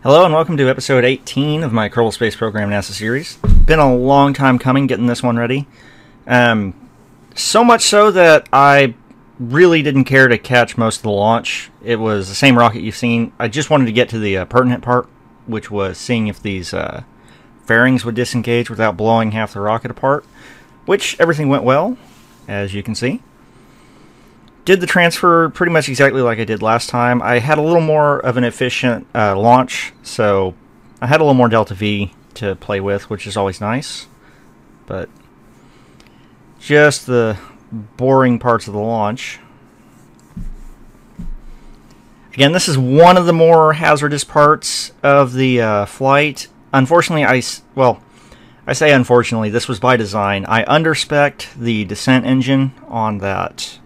Hello and welcome to episode 18 of my Kerbal Space Program NASA series. Been a long time coming getting this one ready. So much so that I really didn't care to catch most of the launch. It was the same rocket you've seen. I just wanted to get to the pertinent part, which was seeing if these fairings would disengage without blowing half the rocket apart, which everything went well, as you can see. Did the transfer pretty much exactly like I did last time. I had a little more of an efficient launch, so I had a little more delta V to play with, which is always nice. But just the boring parts of the launch. Again, this is one of the more hazardous parts of the flight. Unfortunately, I say unfortunately, this was by design. I underspec'd the descent engine on that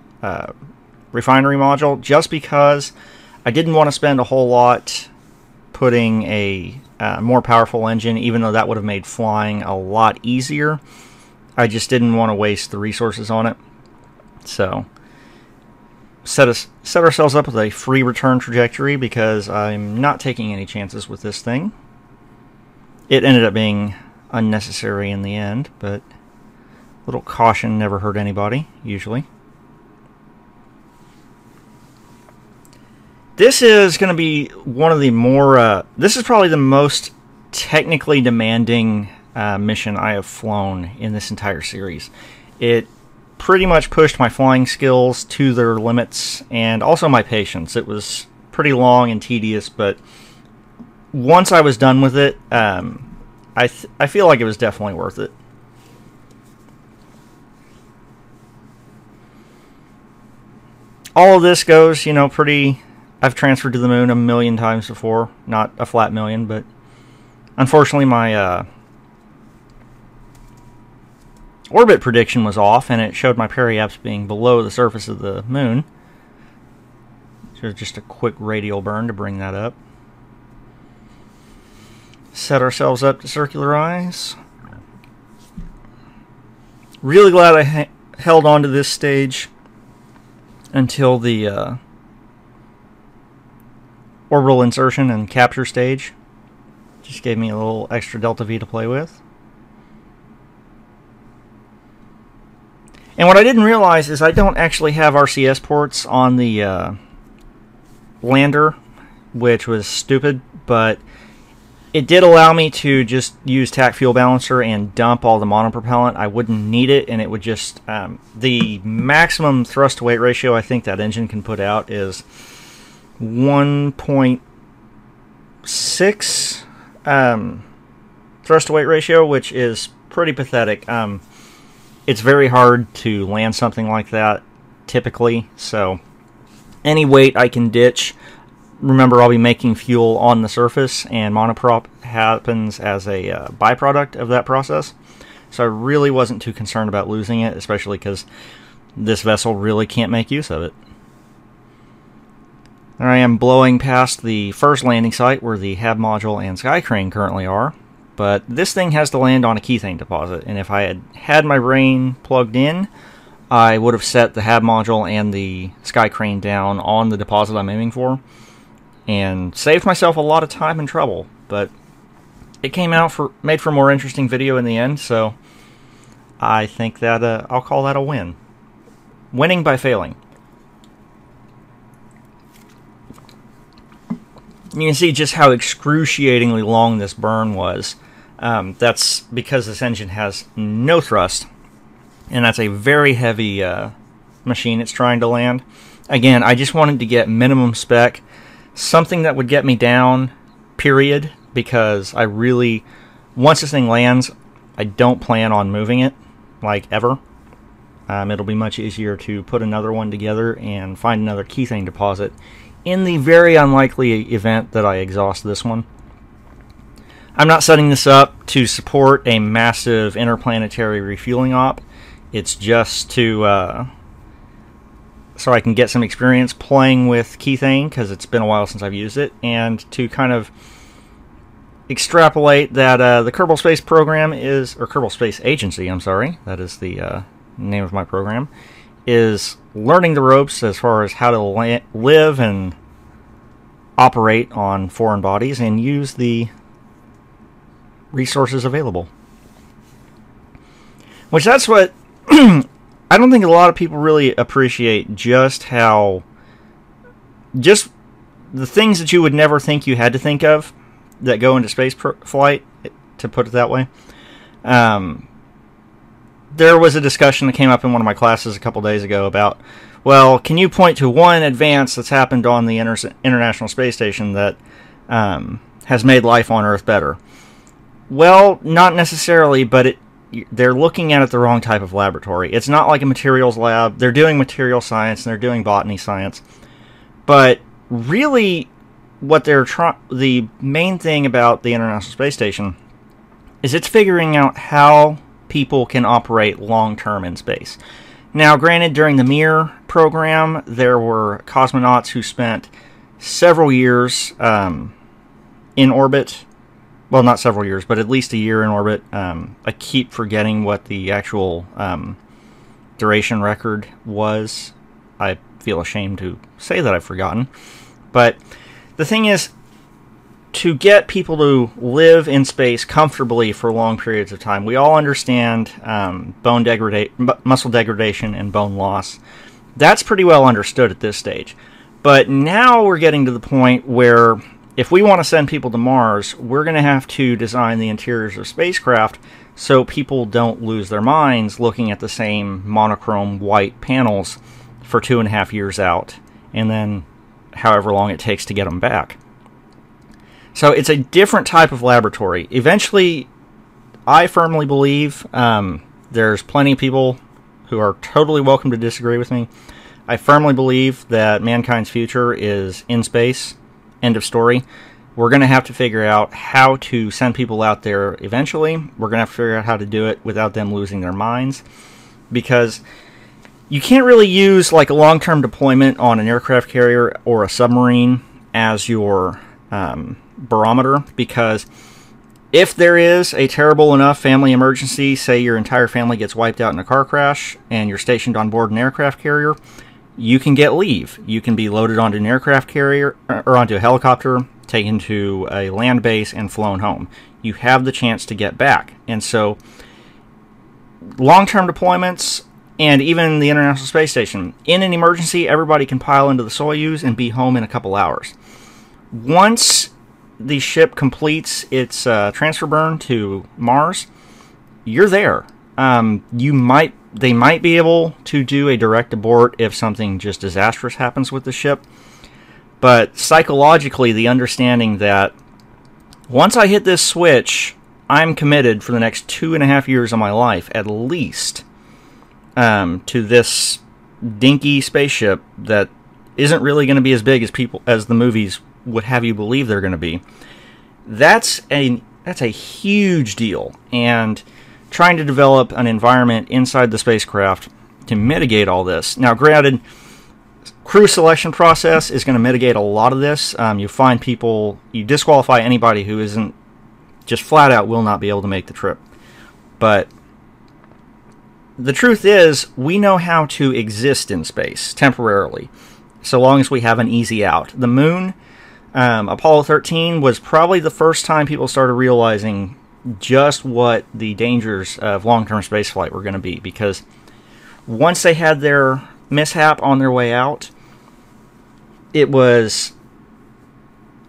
Refinery module just because I didn't want to spend a whole lot putting a more powerful engine, even though that would have made flying a lot easier. I just didn't want to waste the resources on it. So set ourselves up with a free return trajectory because I'm not taking any chances with this thing. It ended up being unnecessary in the end, but a little caution never hurt anybody, usually. This is going to be one of the more, this is probably the most technically demanding mission I have flown in this entire series. It pretty much pushed my flying skills to their limits, and also my patience. It was pretty long and tedious, but once I was done with it, I feel like it was definitely worth it. All of this goes, you know, pretty... I've transferred to the moon a million times before. Not a flat million, but unfortunately my orbit prediction was off, and it showed my periaps being below the surface of the moon. So just a quick radial burn to bring that up. Set ourselves up to circularize. Really glad I held on to this stage until the orbital insertion and capture stage. Just gave me a little extra delta V to play with. And what I didn't realize is I don't actually have RCS ports on the lander, which was stupid, but it did allow me to just use TAC fuel balancer and dump all the monopropellant. I wouldn't need it, and it would just... the maximum thrust to weight ratio I think that engine can put out is 1.6 thrust to weight ratio, which is pretty pathetic. It's very hard to land something like that typically, so any weight I can ditch. Remember, I'll be making fuel on the surface, and monoprop happens as a byproduct of that process, so I really wasn't too concerned about losing it, especially because this vessel really can't make use of it. There I am blowing past the first landing site where the HAB module and sky crane currently are, but this thing has to land on a kethane deposit, and if I had had my brain plugged in, I would have set the HAB module and the sky crane down on the deposit I'm aiming for, and saved myself a lot of time and trouble, but it came out made for a more interesting video in the end, so I think that I'll call that a win. Winning by failing. You can see just how excruciatingly long this burn was. That's because this engine has no thrust, and that's a very heavy machine it's trying to land. Again, I just wanted to get minimum spec, something that would get me down, period, because I really, once this thing lands, I don't plan on moving it, like, ever. It'll be much easier to put another one together and find another kethane deposit in the very unlikely event that I exhaust this one. I'm not setting this up to support a massive interplanetary refueling op. It's just to so I can get some experience playing with kethane, because it's been a while since I've used it, and to kind of extrapolate that the Kerbal Space Program is, or Kerbal Space Agency, I'm sorry, that is the name of my program, is learning the ropes as far as how to live and operate on foreign bodies and use the resources available. Which that's what I don't think a lot of people really appreciate, just how just the things that you would never think you had to think of that go into space flight, to put it that way. There was a discussion that came up in one of my classes a couple days ago about, well, can you point to one advance that's happened on the International Space Station that has made life on Earth better? Well, not necessarily, but they're looking at it the wrong type of laboratory. It's not like a materials lab. They're doing material science and they're doing botany science. But really, what the main thing about the International Space Station is it's figuring out how people can operate long-term in space. Now, granted, during the Mir program, there were cosmonauts who spent several years in orbit. Well, not several years, but at least a year in orbit. I keep forgetting what the actual duration record was. I feel ashamed to say that I've forgotten. But the thing is, to get people to live in space comfortably for long periods of time, we all understand muscle degradation and bone loss. That's pretty well understood at this stage. But now we're getting to the point where if we want to send people to Mars, we're going to have to design the interiors of spacecraft so people don't lose their minds looking at the same monochrome white panels for 2.5 years out, and then however long it takes to get them back. So it's a different type of laboratory. Eventually, I firmly believe, there's plenty of people who are totally welcome to disagree with me. I firmly believe that mankind's future is in space. End of story. We're going to have to figure out how to send people out there eventually. We're going to have to figure out how to do it without them losing their minds. Because you can't really use like a long-term deployment on an aircraft carrier or a submarine as your barometer, because if there is a terrible enough family emergency, say your entire family gets wiped out in a car crash and you're stationed on board an aircraft carrier, you can get leave. You can be loaded onto an aircraft carrier or onto a helicopter, taken to a land base, and flown home. You have the chance to get back. And so long-term deployments and even the International Space Station, in an emergency, everybody can pile into the Soyuz and be home in a couple hours. Once the ship completes its transfer burn to Mars, you're there. They might be able to do a direct abort if something just disastrous happens with the ship. But psychologically, the understanding that once I hit this switch, I'm committed for the next 2.5 years of my life, at least, to this dinky spaceship that isn't really going to be as big as the movies would have you believe they're going to be. That's a huge deal, and trying to develop an environment inside the spacecraft to mitigate all this. Now, granted, crew selection process is going to mitigate a lot of this. You disqualify anybody who isn't just flat out will not be able to make the trip. But the truth is, we know how to exist in space temporarily, so long as we have an easy out. The moon, Apollo 13 was probably the first time people started realizing just what the dangers of long-term spaceflight were going to be, because once they had their mishap on their way out, it was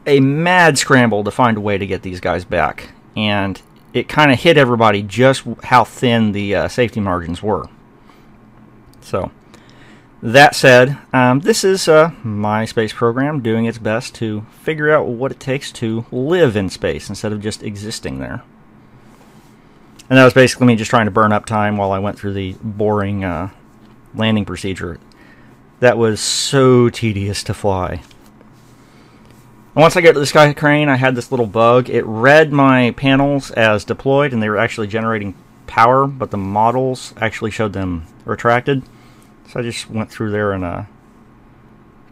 a mad scramble to find a way to get these guys back, and it kind of hit everybody just how thin the safety margins were. So, that said, this is my space program doing its best to figure out what it takes to live in space instead of just existing there. And that was basically me just trying to burn up time while I went through the boring landing procedure. That was so tedious to fly. And once I got to the sky crane, I had this little bug. It read my panels as deployed, and they were actually generating power, but the models actually showed them retracted. So I just went through there and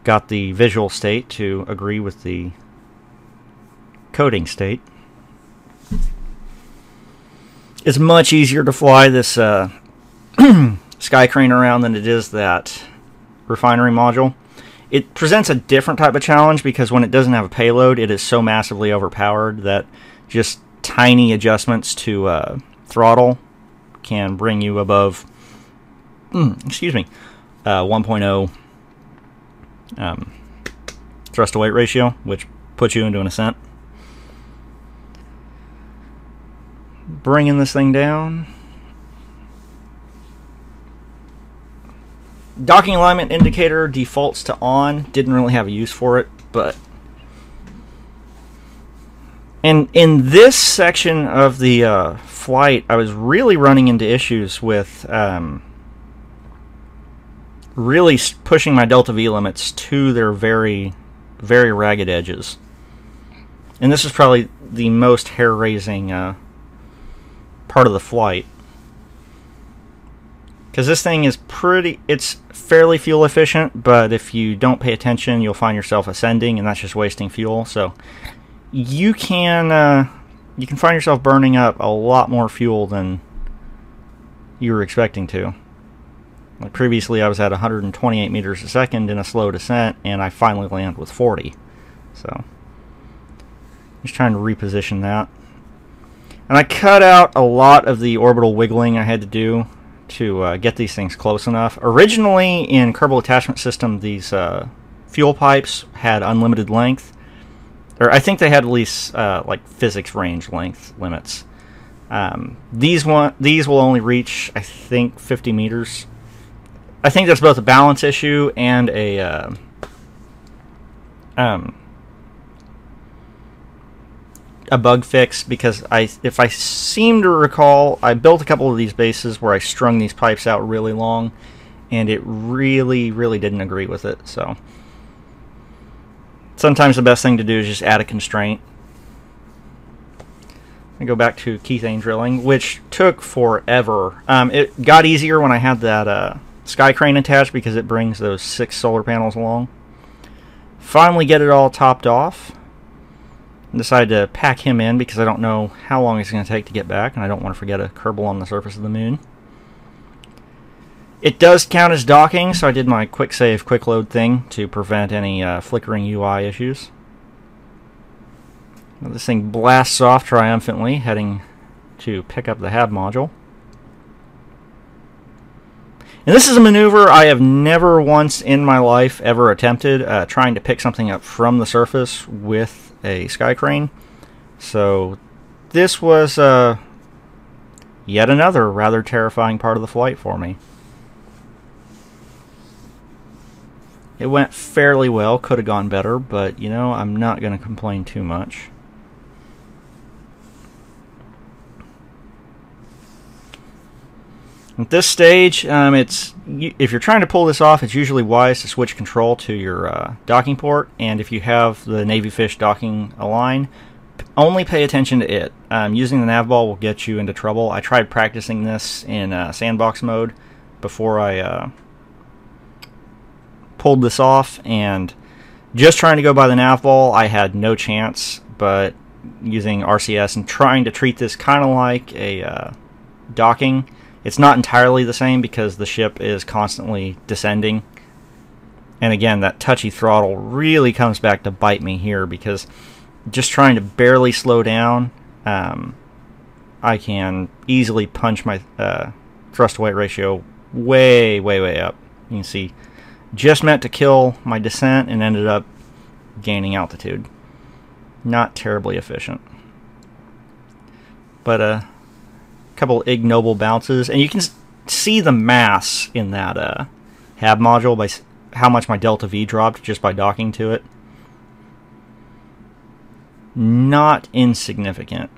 got the visual state to agree with the coding state. It's much easier to fly this sky crane around than it is that refinery module. It presents a different type of challenge because when it doesn't have a payload, it is so massively overpowered that just tiny adjustments to throttle can bring you above 1.0 thrust to weight ratio, which puts you into an ascent. Bringing this thing down. Docking alignment indicator defaults to on. Didn't really have a use for it, but in this section of the flight, I was really running into issues with really pushing my delta V limits to their very, very ragged edges. And this is probably the most hair-raising part of the flight. Because this thing is it's fairly fuel efficient, but if you don't pay attention, you'll find yourself ascending, and that's just wasting fuel. So you can find yourself burning up a lot more fuel than you were expecting to. Like previously, I was at 128 meters a second in a slow descent, and I finally land with 40. So just trying to reposition that. And I cut out a lot of the orbital wiggling I had to do to get these things close enough. Originally, in Kerbal Attachment System, these fuel pipes had unlimited length. Or I think they had at least like physics range length limits. These will only reach, I think, 50 meters. I think that's both a balance issue and a bug fix, because if I seem to recall, I built a couple of these bases where I strung these pipes out really long, and it really, really didn't agree with it. So sometimes the best thing to do is just add a constraint. I go back to keythane drilling, which took forever. It got easier when I had that sky crane attached, because it brings those 6 solar panels along. Finally get it all topped off. Decided to pack him in because I don't know how long it's going to take to get back, and I don't want to forget a Kerbal on the surface of the moon. It does count as docking, so I did my quick save, quick load thing to prevent any flickering UI issues. Well, this thing blasts off triumphantly, heading to pick up the HAB module. And this is a maneuver I have never once in my life ever attempted, trying to pick something up from the surface with a sky crane. So this was yet another rather terrifying part of the flight for me. It went fairly well, could have gone better, but you know, I'm not going to complain too much. At this stage, if you're trying to pull this off, it's usually wise to switch control to your docking port, and if you have the Navy Fish docking align, only pay attention to it. Using the nav ball will get you into trouble. I tried practicing this in sandbox mode before I pulled this off, and just trying to go by the nav ball, I had no chance, but using RCS and trying to treat this kind of like a docking, it's not entirely the same because the ship is constantly descending. And again, that touchy throttle really comes back to bite me here, because just trying to barely slow down, I can easily punch my thrust to weight ratio way, way, way up. You can see, just meant to kill my descent and ended up gaining altitude. Not terribly efficient. But couple ignoble bounces, and you can see the mass in that HAB module by how much my delta V dropped just by docking to it. Not insignificant.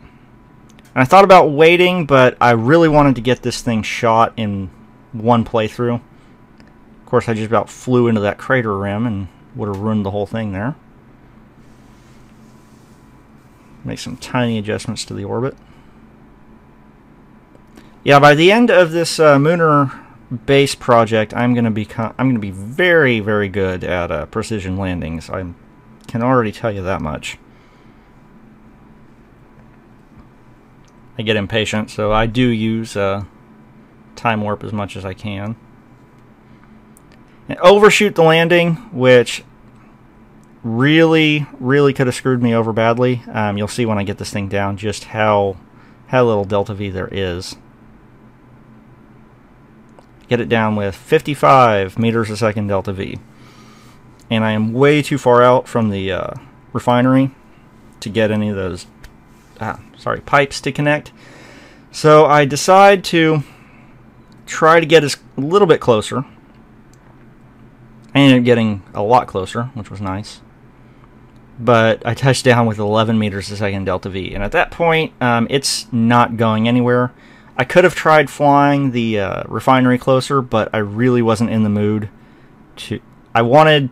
And I thought about waiting, but I really wanted to get this thing shot in one playthrough. Of course, I just about flew into that crater rim and would have ruined the whole thing there. Make some tiny adjustments to the orbit. Yeah, by the end of this Munar base project, I'm going to be very, very good at precision landings. I can already tell you that much. I get impatient, so I do use time warp as much as I can. And overshoot the landing, which really could have screwed me over badly. You'll see when I get this thing down just how little delta V there is. Get it down with 55 meters a second delta V. And I am way too far out from the refinery to get any of those pipes to connect. So I decide to try to get a little bit closer. I ended up getting a lot closer, which was nice. But I touched down with 11 meters a second delta V. And at that point, it's not going anywhere. I could have tried flying the refinery closer, but I really wasn't in the mood to... I wanted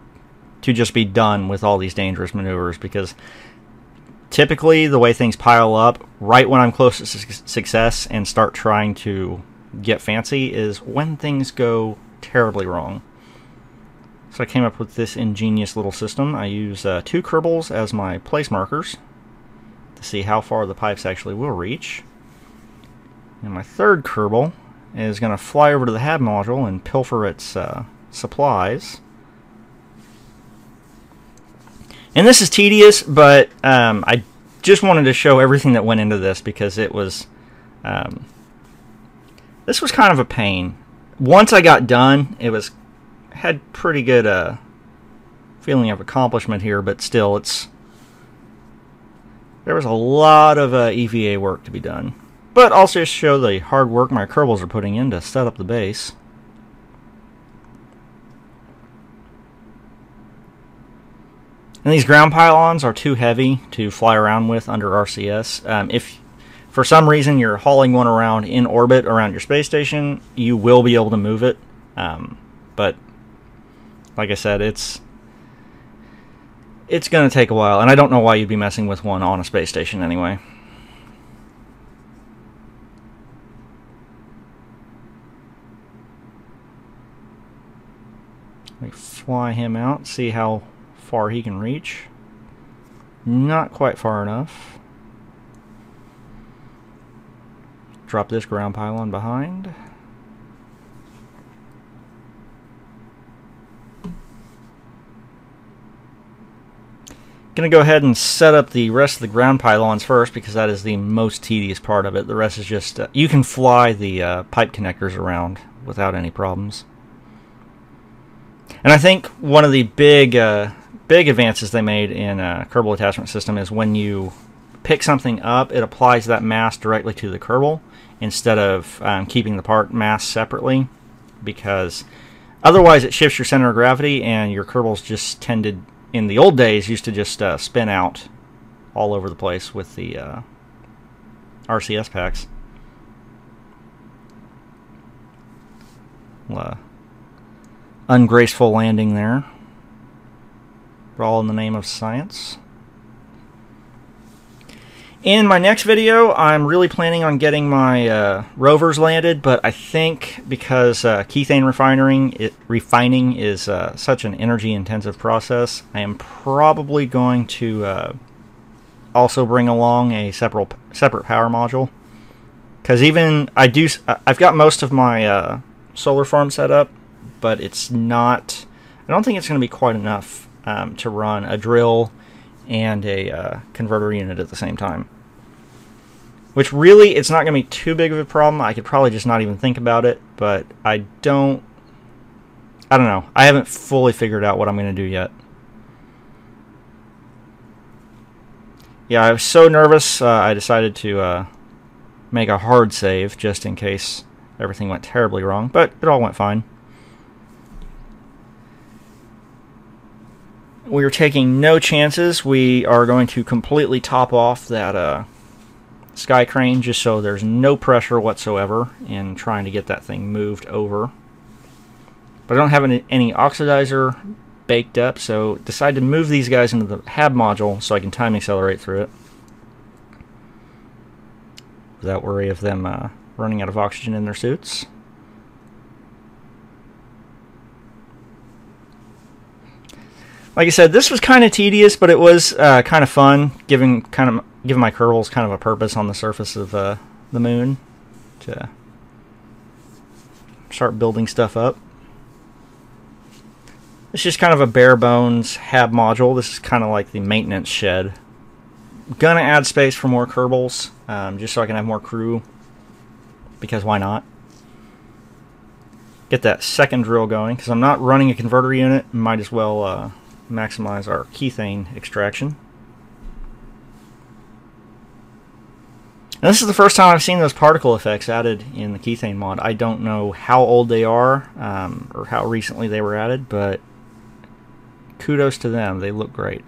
to just be done with all these dangerous maneuvers, because typically the way things pile up right when I'm close to success and start trying to get fancy is when things go terribly wrong. So I came up with this ingenious little system. I use 2 Kerbals as my place markers to see how far the pipes actually will reach. And my 3rd Kerbal is going to fly over to the hab module and pilfer its supplies. And this is tedious, but I just wanted to show everything that went into this, because it was this was kind of a pain. Once I got done, it had pretty good feeling of accomplishment here, but still, there was a lot of EVA work to be done. But also show the hard work my Kerbals are putting in to set up the base. And these ground pylons are too heavy to fly around with under RCS. If for some reason you're hauling one around in orbit around your space station, you will be able to move it. But like I said, it's going to take a while, and I don't know why you'd be messing with one on a space station anyway. Let me fly him out, see how far he can reach. Not quite far enough. Drop this ground pylon behind. Gonna go ahead and set up the rest of the ground pylons first, because that is the most tedious part of it. The rest is just you can fly the pipe connectors around without any problems. And I think one of the big advances they made in Kerbal attachment system is when you pick something up, it applies that mass directly to the Kerbal instead of keeping the part mass separately, because otherwise it shifts your center of gravity, and your Kerbals just tended, in the old days, used to just spin out all over the place with the RCS packs. Ungraceful landing there. All in the name of science. In my next video, I'm really planning on getting my rovers landed, but I think because kethane refining is such an energy-intensive process, I am probably going to also bring along a separate power module. Because I've got most of my solar farm set up, but it's not. I don't think it's going to be quite enough to run a drill and a converter unit at the same time. Which really, it's not going to be too big of a problem. I could probably just not even think about it, but I don't know. I haven't fully figured out what I'm going to do yet. Yeah, I was so nervous, I decided to make a hard save just in case everything went terribly wrong, but it all went fine. We are taking no chances. We are going to completely top off that sky crane just so there's no pressure whatsoever in trying to get that thing moved over. But I don't have any oxidizer baked up, so decided to move these guys into the hab module so I can time accelerate through it without worry of them running out of oxygen in their suits. Like I said, this was kind of tedious, but it was kind of fun, giving my Kerbals kind of a purpose on the surface of the moon to start building stuff up. It's just kind of a bare bones hab module. This is kind of like the maintenance shed. Gonna add space for more Kerbals, just so I can have more crew, because why not? Get that second drill going, because I'm not running a converter unit. Might as well maximize our kethane extraction. Now, this is the first time I've seen those particle effects added in the kethane mod. I don't know how old they are, or how recently they were added, but kudos to them. They look great.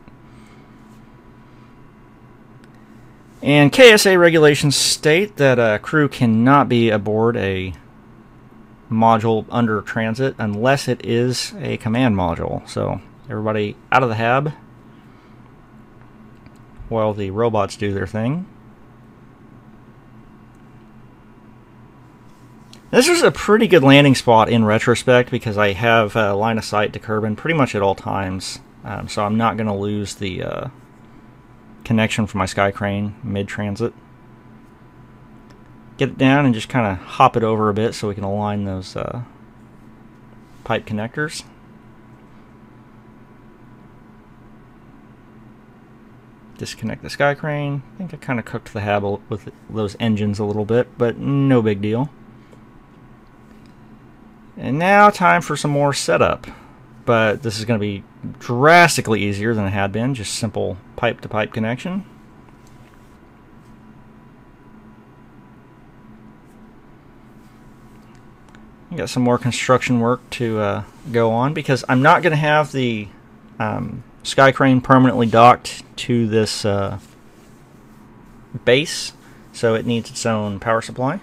And KSA regulations state that a crew cannot be aboard a module under transit unless it is a command module. So everybody out of the hab while the robots do their thing. This is a pretty good landing spot in retrospect because I have line of sight to Kerbin pretty much at all times. So I'm not going to lose the connection from my sky crane mid-transit. Get it down and just kind of hop it over a bit so we can align those pipe connectors. Disconnect the sky crane. I think I kind of cooked the hab with those engines a little bit, but no big deal. And now time for some more setup. But this is going to be drastically easier than it had been. Just simple pipe-to-pipe connection. You got some more construction work to go on because I'm not going to have the sky crane permanently docked to this base, so it needs its own power supply.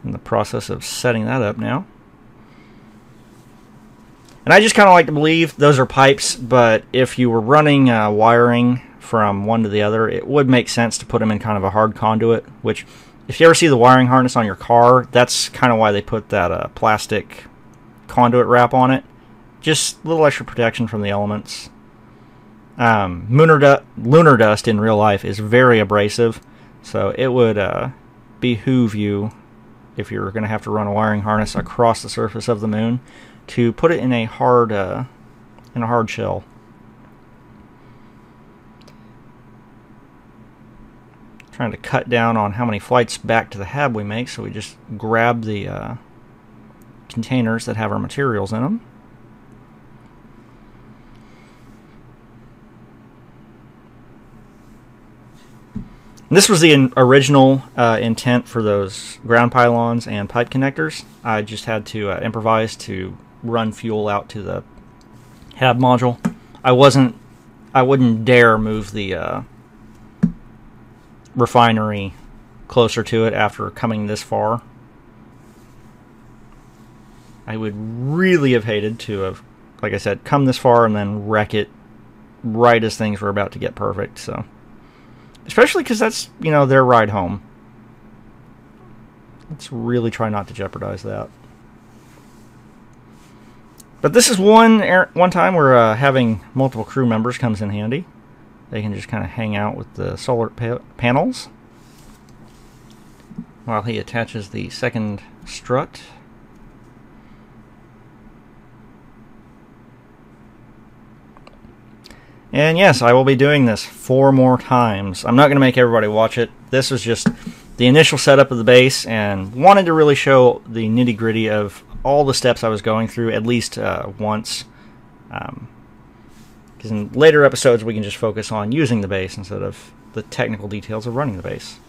In the process of setting that up now. And I just kind of like to believe those are pipes, but if you were running wiring from one to the other, it would make sense to put them in kind of a hard conduit, which, if you ever see the wiring harness on your car, that's kind of why they put that plastic conduit wrap on it. Just a little extra protection from the elements. Lunar dust in real life is very abrasive, so it would behoove you, if you're going to have to run a wiring harness across the surface of the moon, to put it in a hard shell. Trying to cut down on how many flights back to the hab we make, so we just grab the containers that have our materials in them. This was the original intent for those ground pylons and pipe connectors. I just had to improvise to run fuel out to the hab module. I wouldn't dare move the refinery closer to it after coming this far. I would really have hated to have, like I said, come this far and then wreck it right as things were about to get perfect. So, especially because that's, you know, their ride home. Let's really try not to jeopardize that. But this is one time where having multiple crew members comes in handy. They can just kind of hang out with the solar panels while he attaches the second strut. And yes, I will be doing this 4 more times. I'm not going to make everybody watch it. This was just the initial setup of the base, and wanted to really show the nitty-gritty of all the steps I was going through at least once. Because in later episodes we can just focus on using the base instead of the technical details of running the base.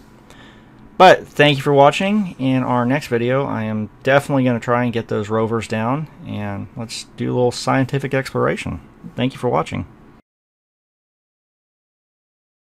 But thank you for watching. In our next video I am definitely going to try and get those rovers down, and let's do a little scientific exploration. Thank you for watching.